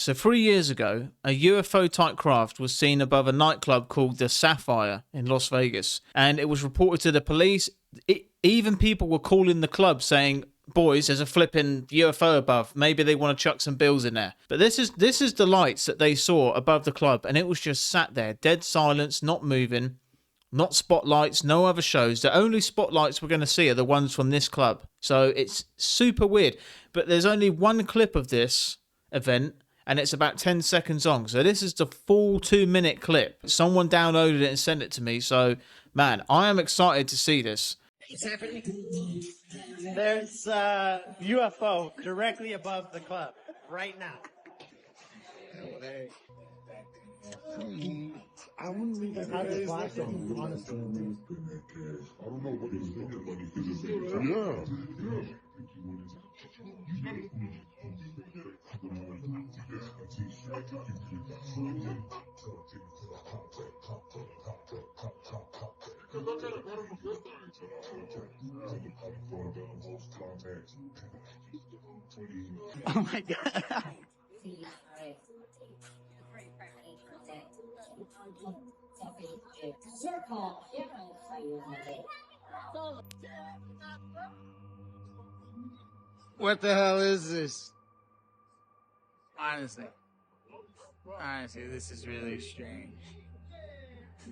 So 3 years ago, a UFO-type craft was seen above a nightclub called the Sapphire in Las Vegas, and it was reported to the police. Even people were calling the club saying, "Boys, there's a flipping UFO above. Maybe they want to chuck some bills in there." But this is the lights that they saw above the club, and it was just sat there, dead silence, not moving, not spotlights, no other shows. The only spotlights we're going to see are the ones from this club. So it's super weird. But there's only one clip of this event, and it's about 10 seconds long. So this is the full 2-minute clip. Someone downloaded it and sent it to me. So, man, I am excited to see this. What's happening? There's a UFO directly above the club right now. I wouldn't leave it out of the classroom, honestly. I don't know what he's thinking. Yeah. Oh my god. What the hell is this? Honestly, this is really strange.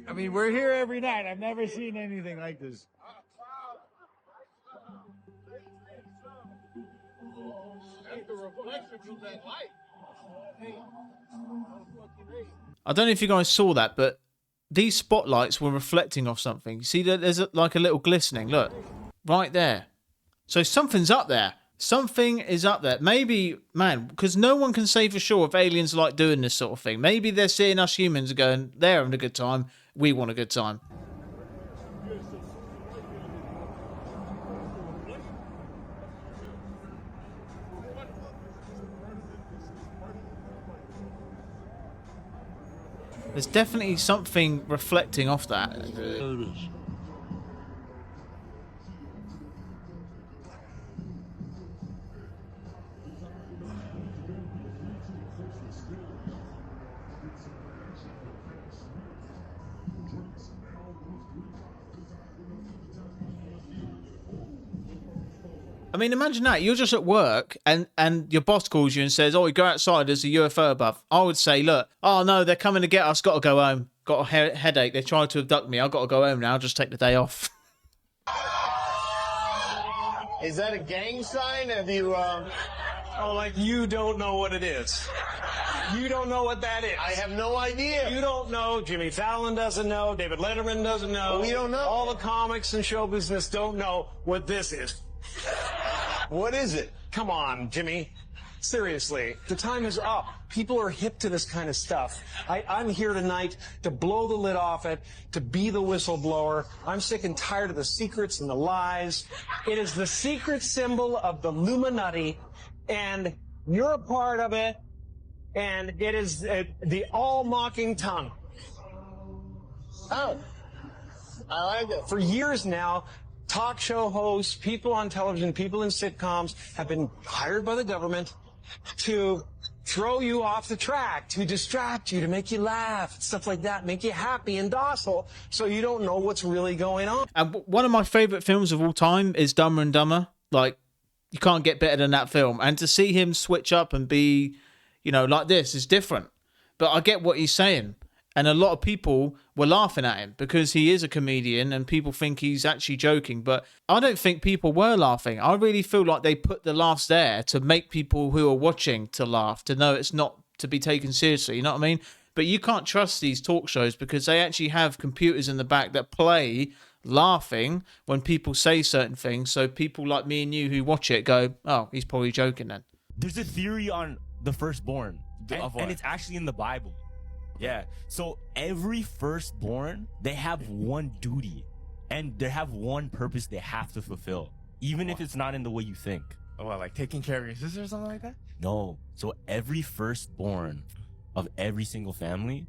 I mean, we're here every night. I've never seen anything like this. I don't know if you guys saw that, but these spotlights were reflecting off something. You see that there's like a little glistening. Look, right there. So something's up there. Something is up there. Maybe, man, because no one can say for sure if aliens like doing this sort of thing. Maybe they're seeing us humans and going, they're having a good time. We want a good time. There's definitely something reflecting off that. I mean, imagine that. You're just at work and your boss calls you and says, "Oh, you go outside, there's a UFO above." I would say, look, "Oh, no, they're coming to get us. Got to go home. Got a headache. They tried to abduct me. I've got to go home now. Just take the day off." Is that a gang sign? Have you, Oh, like you don't know what it is. You don't know what that is. I have no idea. You don't know. Jimmy Fallon doesn't know. David Letterman doesn't know. We don't know. All the comics and show business don't know what this is. What is it? Come on, Jimmy. Seriously, the time is up. People are hip to this kind of stuff. I'm here tonight to blow the lid off it, to be the whistleblower. I'm sick and tired of the secrets and the lies. It is the secret symbol of the Illuminati, and you're a part of it, and it is the all-mocking tongue. Oh, I like it. For years now, talk show hosts, people on television, people in sitcoms have been hired by the government to throw you off the track, to distract you, to make you laugh, stuff like that, make you happy and docile so you don't know what's really going on. And one of my favourite films of all time is Dumber and Dumber. Like, you can't get better than that film. And to see him switch up and be, you know, like this is different. But I get what he's saying. And a lot of people were laughing at him because he is a comedian and people think he's actually joking. But I don't think people were laughing. I really feel like they put the laughs there to make people who are watching to laugh, to know it's not to be taken seriously. You know what I mean? But you can't trust these talk shows because they actually have computers in the back that play laughing when people say certain things. So people like me and you who watch it go, "Oh, he's probably joking then." There's a theory on the firstborn, and it's actually in the Bible. Yeah. So every firstborn, they have one duty and they have one purpose they have to fulfill, even if it's not in the way you think. Oh, what, like taking care of your sister or something like that? No. So every firstborn of every single family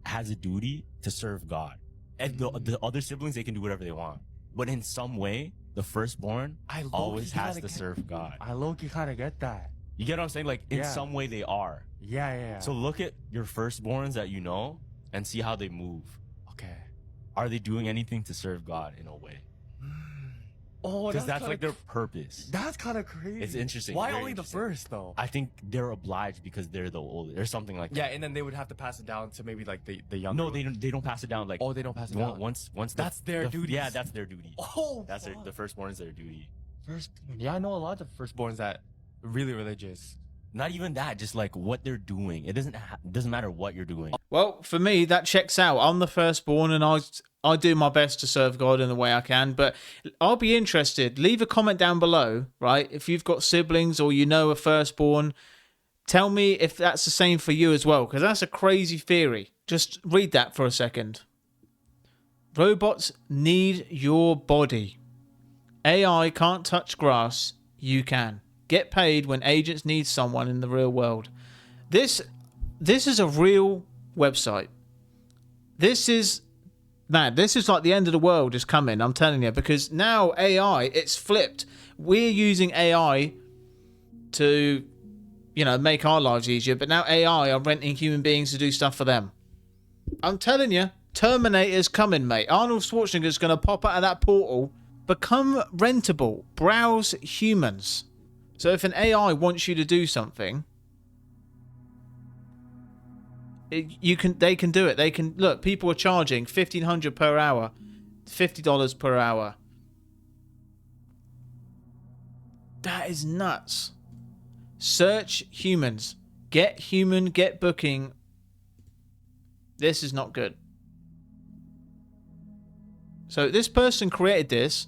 has a duty to serve God. And the other siblings, they can do whatever they want. But in some way, the firstborn always has to serve God. I low-key kind of get that. You get what I'm saying? Like, in Yeah. some way they are. Yeah. So look at your firstborns that you know and see how they move. Okay. Are they doing anything to serve God in a way? Oh, Because that's like their purpose. That's kind of crazy. It's interesting. Why very only the interesting. first though? I think they're obliged because they're the oldest or something like Yeah, that. and then they would have to pass it down to maybe like the younger. No, they don't pass it down. Like, Oh, they don't pass it down. Once That's their duties. Yeah, that's their duty. Oh, That's fuck. the firstborn is their duty. Firstborn. Yeah, I know a lot of firstborns that are really religious. Not even that, just like what they're doing. It doesn't matter what you're doing. Well, for me, that checks out. I'm the firstborn, and I do my best to serve God in the way I can. But I'll be interested. Leave a comment down below, right? If you've got siblings or you know a firstborn, tell me if that's the same for you as well, because that's a crazy theory. Just read that for a second. Robots need your body. AI can't touch grass. You can. Get paid when agents need someone in the real world. This is a real website. This is like the end of the world is coming, I'm telling you, because now AI, it's flipped. We're using AI to, make our lives easier, but now AI are renting human beings to do stuff for them. I'm telling you, Terminator's coming, mate. Arnold Schwarzenegger's going to pop out of that portal. Become rentable. Browse humans. So if an AI wants you to do something, they can do it. They can look. People are charging $1,500 per hour, $50 per hour. That is nuts. Search humans. Get human. Get booking. This is not good. So this person created this,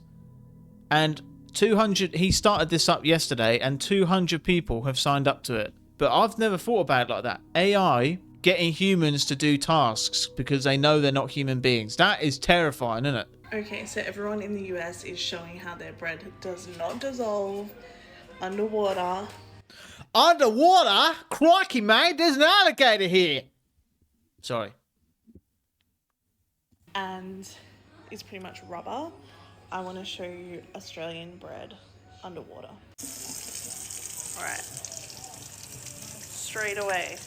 and 200. He started this up yesterday, and 200 people have signed up to it. But I've never thought about it like that. AI getting humans to do tasks because they know they're not human beings. That is terrifying, isn't it? Okay, so everyone in the US is showing how their bread does not dissolve underwater. Underwater? Crikey, mate, there's an alligator here. Sorry. And it's pretty much rubber. I want to show you Australian bread underwater. Alright. Straight away.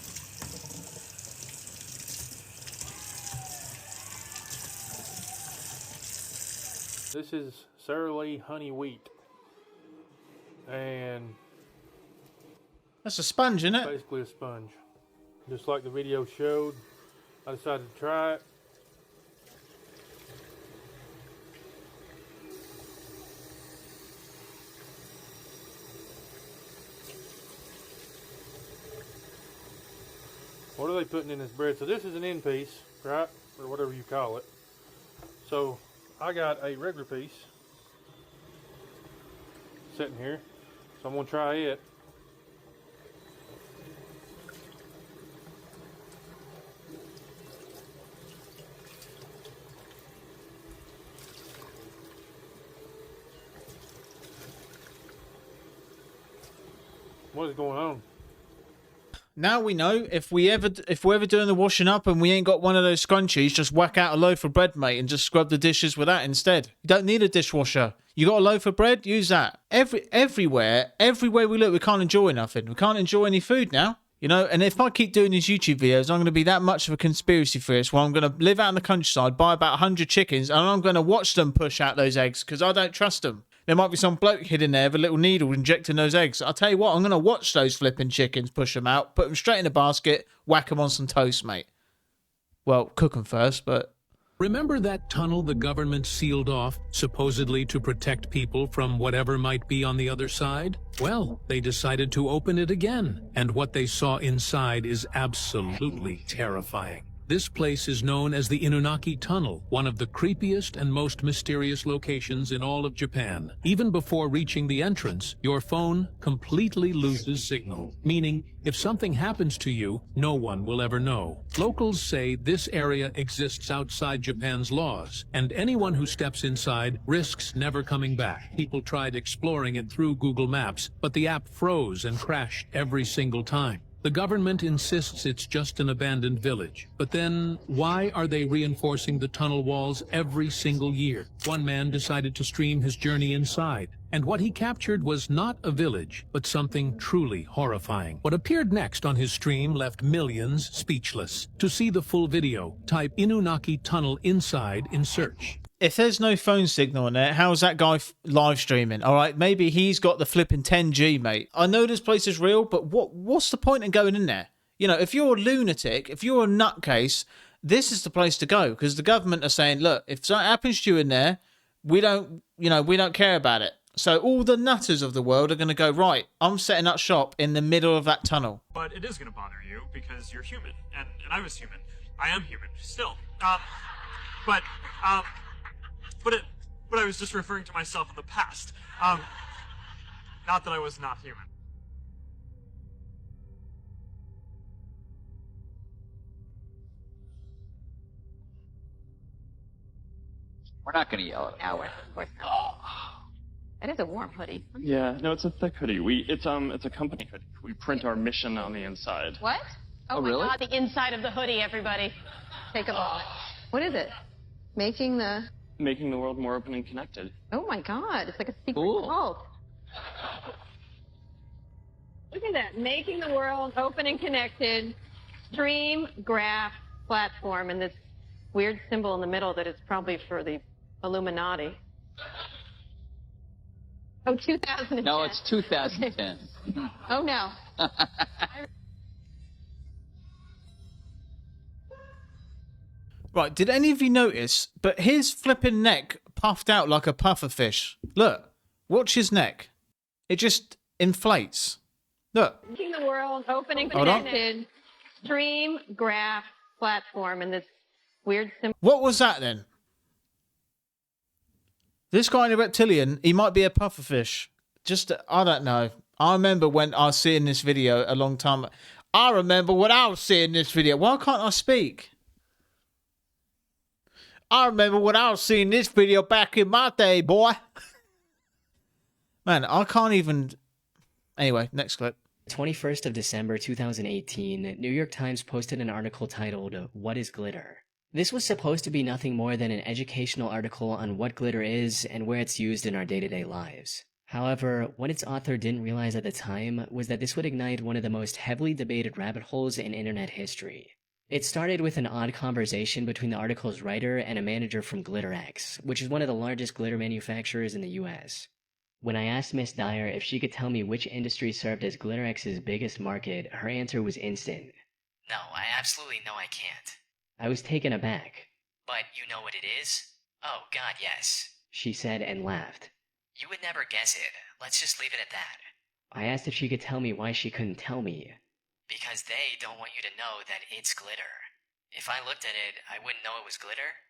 This is Sara Lee honey wheat. And that's a sponge, isn't it? Basically a sponge. Just like the video showed, I decided to try it. What are they putting in this bread? So this is an end piece, right? Or whatever you call it. So I got a regular piece sitting here. So I'm going to try it. What is going on? Now we know if we're ever doing the washing up and we ain't got one of those scrunchies, just whack out a loaf of bread, mate, and just scrub the dishes with that instead. You don't need a dishwasher. You got a loaf of bread? Use that. Everywhere we look, we can't enjoy nothing. We can't enjoy any food now. And if I keep doing these YouTube videos, I'm going to be that much of a conspiracy theorist where I'm going to live out in the countryside, buy about 100 chickens, and I'm going to watch them push out those eggs because I don't trust them. There might be some bloke hidden there with a little needle injecting those eggs. I'll tell you what, I'm going to watch those flipping chickens, push them out, put them straight in a basket, whack them on some toast, mate. Well, cook them first, but... Remember that tunnel the government sealed off, supposedly to protect people from whatever might be on the other side? Well, they decided to open it again, and what they saw inside is absolutely terrifying. This place is known as the Inunaki Tunnel, one of the creepiest and most mysterious locations in all of Japan. Even before reaching the entrance, your phone completely loses signal, meaning if something happens to you, no one will ever know. Locals say this area exists outside Japan's laws, and anyone who steps inside risks never coming back. People tried exploring it through Google Maps, but the app froze and crashed every single time. The government insists it's just an abandoned village. But then, why are they reinforcing the tunnel walls every single year? One man decided to stream his journey inside, and what he captured was not a village, but something truly horrifying. What appeared next on his stream left millions speechless. To see the full video, type Inunaki tunnel inside in search. If there's no phone signal in there, how's that guy live streaming? All right, maybe he's got the flipping 10G, mate. I know this place is real, but what's the point in going in there? You know, if you're a lunatic, if you're a nutcase, this is the place to go, because the government are saying, look, if something happens to you in there, we don't care about it. So all the nutters of the world are going to go, right, I'm setting up shop in the middle of that tunnel. But it is going to bother you because you're human, and I was human. I am human still. But I was just referring to myself in the past. Not that I was not human. We're not going to yell at now. That is a warm hoodie. Yeah, no, it's a thick hoodie. It's a company hoodie. We print our mission on the inside. What? Oh my really? God, the inside of the hoodie, everybody. Take a moment. What is it? Making the world more open and connected. Oh my God, it's like a secret cult. Look at that, making the world open and connected, stream, graph, platform, and this weird symbol in the middle that is probably for the Illuminati. Oh, 2010. No, it's 2010. Oh no. Right, did any of you notice, but his flipping neck puffed out like a puffer fish. Look, watch his neck. It just inflates. Look. Making the world open and Hold on. connected, stream, graph, platform, and this weird symbol. What was that then? This guy in a reptilian, he might be a pufferfish. Just, I don't know. I remember when I was seeing this video a long time. I remember when I was seeing this video. Why can't I speak? I remember when I was seeing this video back in my day, boy. Man, I can't even... Anyway, next clip. 21st of December 2018, New York Times posted an article titled, "What is Glitter?" This was supposed to be nothing more than an educational article on what glitter is and where it's used in our day-to-day lives. However, what its author didn't realize at the time was that this would ignite one of the most heavily debated rabbit holes in internet history. It started with an odd conversation between the article's writer and a manager from GlitterX, which is one of the largest glitter manufacturers in the US. When I asked Miss Dyer if she could tell me which industry served as GlitterX's biggest market, her answer was instant. "No, I absolutely know I can't." I was taken aback. "But you know what it is?" "Oh, God, yes," she said and laughed. "You would never guess it. Let's just leave it at that." I asked if she could tell me why she couldn't tell me. "Because they don't want you to know that it's glitter. If I looked at it, I wouldn't know it was glitter?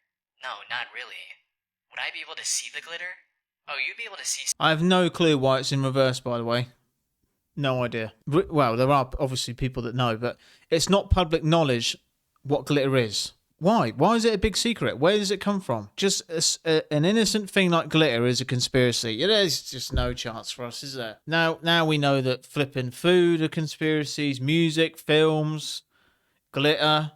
No, not really. Would I be able to see the glitter? Oh, you'd be able to see..." I have no clue why it's in reverse, by the way. No idea. Well, there are obviously people that know, but it's not public knowledge what glitter is. Why? Why is it a big secret? Where does it come from? Just an innocent thing like glitter is a conspiracy. There's just no chance for us, is there? Now we know that flipping food are conspiracies, music, films, glitter,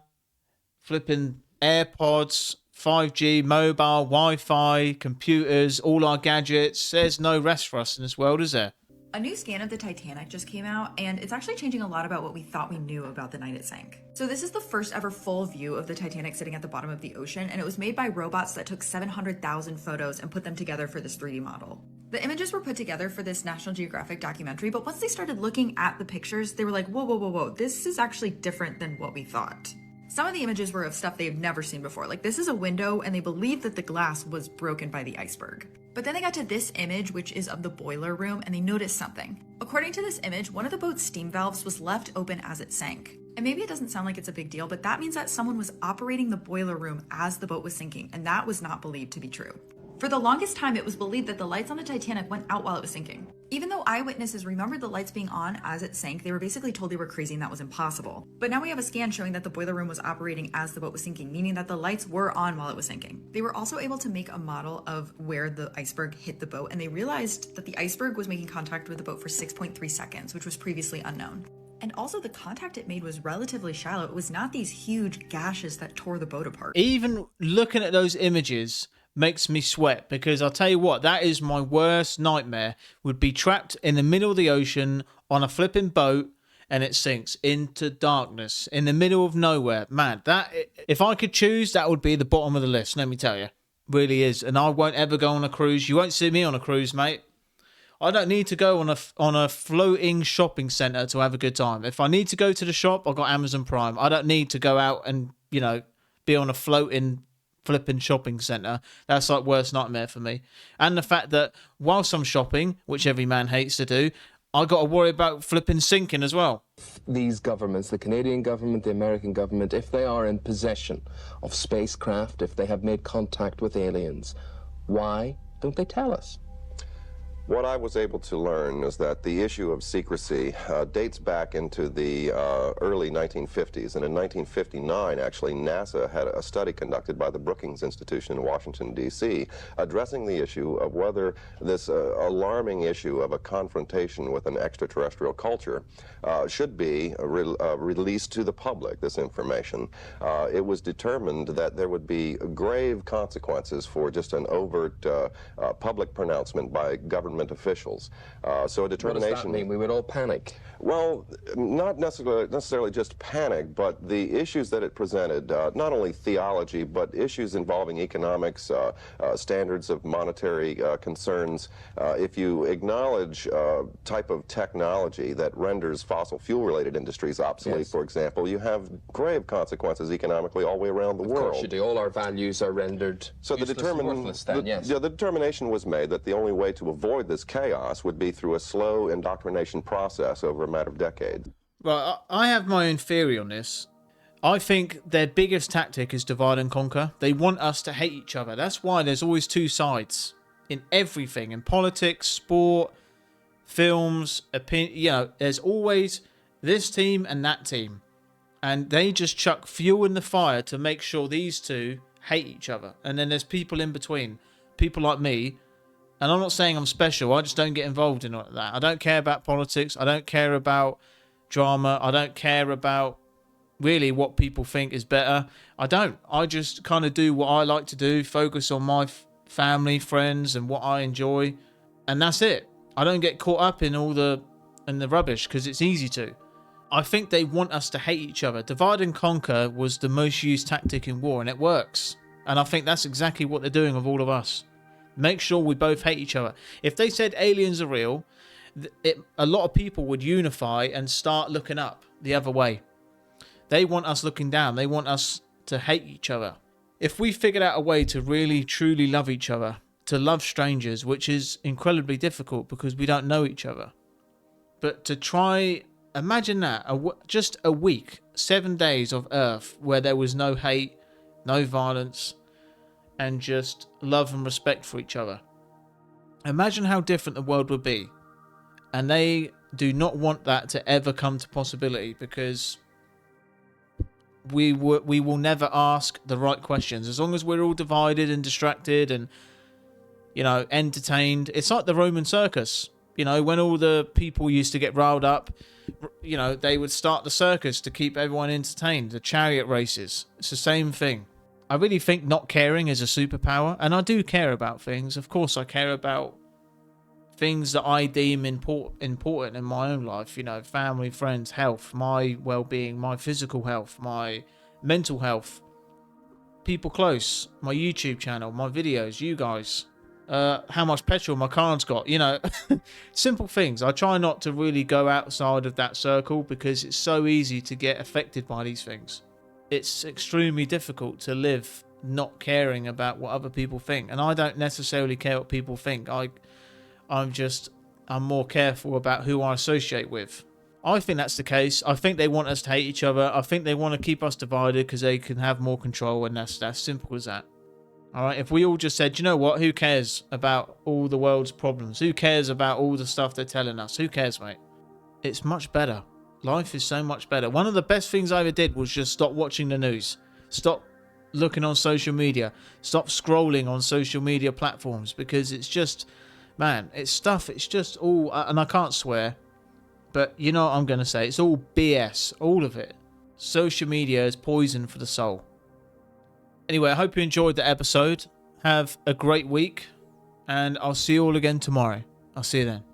flipping AirPods, 5G, mobile, Wi-Fi, computers, all our gadgets. There's no rest for us in this world, is there? A new scan of the Titanic just came out, and it's actually changing a lot about what we thought we knew about the night it sank. So this is the first ever full view of the Titanic sitting at the bottom of the ocean, and it was made by robots that took 700,000 photos and put them together for this 3D model. The images were put together for this National Geographic documentary, but once they started looking at the pictures, they were like, whoa, whoa, whoa, whoa, this is actually different than what we thought. Some of the images were of stuff they've never seen before, like this is a window and they believe that the glass was broken by the iceberg. But then they got to this image, which is of the boiler room, and they noticed something. According to this image, one of the boat's steam valves was left open as it sank. And maybe it doesn't sound like it's a big deal, but that means that someone was operating the boiler room as the boat was sinking, and that was not believed to be true. For the longest time, it was believed that the lights on the Titanic went out while it was sinking. Even though eyewitnesses remembered the lights being on as it sank, they were basically told they were crazy and that was impossible. But now we have a scan showing that the boiler room was operating as the boat was sinking, meaning that the lights were on while it was sinking. They were also able to make a model of where the iceberg hit the boat, and they realized that the iceberg was making contact with the boat for 6.3 seconds, which was previously unknown. And also the contact it made was relatively shallow. It was not these huge gashes that tore the boat apart. Even looking at those images makes me sweat, because I'll tell you what, that is my worst nightmare, would be trapped in the middle of the ocean on a flipping boat and it sinks into darkness in the middle of nowhere. Man, that, if I could choose, that would be the bottom of the list, let me tell you. Really is. And I won't ever go on a cruise. You won't see me on a cruise, mate. I don't need to go on a floating shopping centre to have a good time. If I need to go to the shop, I've got Amazon Prime. I don't need to go out and, you know, be on a floating flipping shopping centre. That's like worst nightmare for me. And the fact that whilst I'm shopping, which every man hates to do, I got to worry about flipping sinking as well. These governments, the Canadian government, the American government, if they are in possession of spacecraft, if they have made contact with aliens, why don't they tell us? What I was able to learn is that the issue of secrecy dates back into the early 1950s. And in 1959, actually, NASA had a study conducted by the Brookings Institution in Washington, D.C., addressing the issue of whether this alarming issue of a confrontation with an extraterrestrial culture should be released to the public, this information. It was determined that there would be grave consequences for just an overt public pronouncement by government officials. So a determination... What does that mean? We would all panic? Well, not necessarily just panic, but the issues that it presented, not only theology, but issues involving economics, standards of monetary concerns. If you acknowledge type of technology that renders fossil fuel-related industries obsolete, yes, for example, you have grave consequences economically all the way around the world. Of course you do. All our values are rendered so useless and worthless then, yes. The determination was made that the only way to avoid this chaos would be through a slow indoctrination process over a matter of decades. Right, I have my own theory on this. I think their biggest tactic is divide and conquer. They want us to hate each other. That's why there's always two sides in everything, in politics, sport, films, opinion. You know, there's always this team and that team, and they just chuck fuel in the fire to make sure these two hate each other. And then there's people in between, people like me. And I'm not saying I'm special. I just don't get involved in all of that. I don't care about politics. I don't care about drama. I don't care about really what people think is better. I don't. I just kind of do what I like to do, focus on my family, friends, and what I enjoy. And that's it. I don't get caught up in all the rubbish because it's easy to. I think they want us to hate each other. Divide and conquer was the most used tactic in war, and it works. And I think that's exactly what they're doing with all of us. Make sure we both hate each other. If they said aliens are real, a lot of people would unify and start looking up the other way. They want us looking down. They want us to hate each other. If we figured out a way to really, truly love each other, to love strangers, which is incredibly difficult because we don't know each other. But to try, imagine that, just a week, 7 days of Earth where there was no hate, no violence, and just love and respect for each other. Imagine how different the world would be. And they do not want that to ever come to possibility because we will never ask the right questions. As long as we're all divided and distracted and, you know, entertained. It's like the Roman circus. You know, when all the people used to get riled up, you know, they would start the circus to keep everyone entertained. The chariot races. It's the same thing. I really think not caring is a superpower, and I do care about things. Of course, I care about things that I deem important in my own life. You know, family, friends, health, my well-being, my physical health, my mental health, people close, my YouTube channel, my videos, you guys, how much petrol my car's got. You know, simple things. I try not to really go outside of that circle because it's so easy to get affected by these things. It's extremely difficult to live not caring about what other people think. And I don't necessarily care what people think. I'm more careful about who I associate with. I think that's the case. I think they want us to hate each other. I think they want to keep us divided because they can have more control, and that's simple as that. All right, if we all just said, you know what, who cares about all the world's problems? Who cares about all the stuff they're telling us? Who cares, mate? It's much better. Life is so much better. One of the best things I ever did was just stop watching the news. Stop looking on social media. Stop scrolling on social media platforms because it's just, man, it's stuff. It's just all, and I can't swear, But you know what I'm going to say? It's all BS. All of it. Social media is poison for the soul. Anyway, I hope you enjoyed the episode. Have a great week. And I'll see you all again tomorrow. I'll see you then.